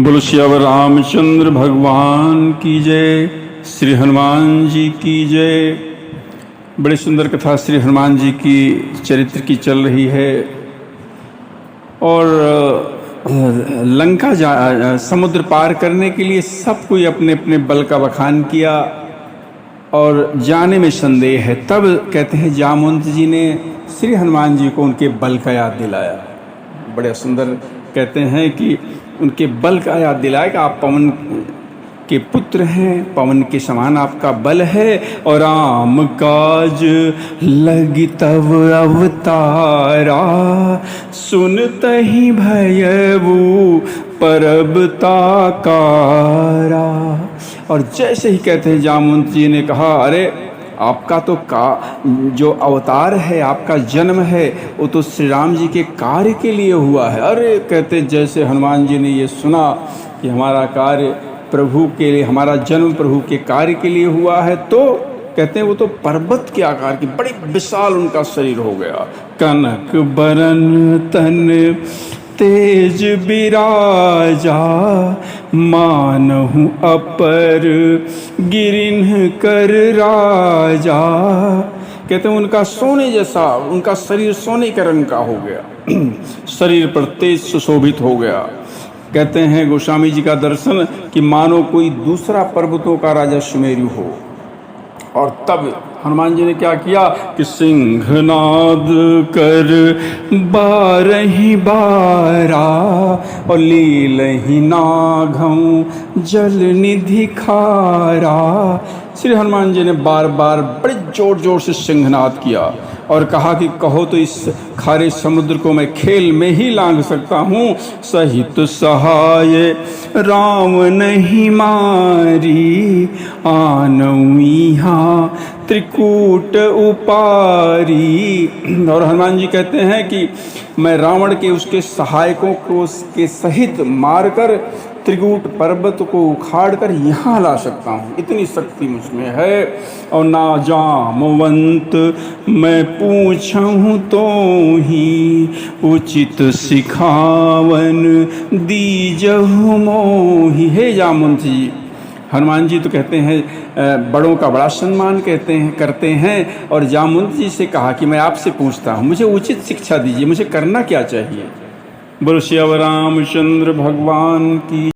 बोलो श्यावर रामचंद्र भगवान की जय, श्री हनुमान जी की जय। बड़ी सुंदर कथा श्री हनुमान जी की चरित्र की चल रही है। और लंका समुद्र पार करने के लिए सब कोई अपने अपने बल का बखान किया और जाने में संदेह है। तब कहते हैं जामवंत जी ने श्री हनुमान जी को उनके बल का याद दिलाया। बड़े सुंदर कहते हैं कि उनके बल का याद दिलाया कि आप पवन के पुत्र हैं, पवन के समान आपका बल है। और राम काज लगी तब अवतारा, सुनत ही भयऊ परब ताकारा। और जैसे ही कहते हैं जामवंत जी ने कहा, अरे आपका तो जो अवतार है, आपका जन्म है, वो तो श्री राम जी के कार्य के लिए हुआ है। अरे कहते जैसे हनुमान जी ने ये सुना कि हमारा कार्य प्रभु के लिए, हमारा जन्म प्रभु के कार्य के लिए हुआ है, तो कहते हैं वो तो पर्वत के आकार की बड़ी विशाल उनका शरीर हो गया। कनक बरन तन तेज बिराजा, मानहु अपर गिरिन्ह कर राजा। कहते हैं उनका सोने जैसा, उनका शरीर सोने के रंग का हो गया, शरीर पर तेज सुशोभित हो गया। कहते हैं गोस्वामी जी का दर्शन कि मानो कोई दूसरा पर्वतों का राजा सुमेरु हो। और तब हनुमान जी ने क्या किया कि सिंहनाद कर बारही बारा, और लीलहि नाघं जल निधि खारा। श्री हनुमान जी ने बार बार बड़े जोर जोर से सिंहनाद किया और कहा कि कहो तो इस खारे समुद्र को मैं खेल में ही लांघ सकता हूँ। सहित सहाय राम नहीं मारी, आनऊ यहाँ त्रिकूट उपारी। और हनुमान जी कहते हैं कि मैं रावण के उसके सहायकों को उसके सहित मारकर त्रिकूट पर्वत को उखाड़कर यहाँ ला सकता हूँ, इतनी शक्ति मुझमें है। और ना जामवंत मैं पूछूँ तो ही, उचित सिखावन दीजहु मोहि। हे जामवंत जी, हनुमान जी तो कहते हैं बड़ों का बड़ा सम्मान करते हैं। और जामवंत जी से कहा कि मैं आपसे पूछता हूँ, मुझे उचित शिक्षा दीजिए, मुझे करना क्या चाहिए। बोलो श्यावर रामचंद्र भगवान की।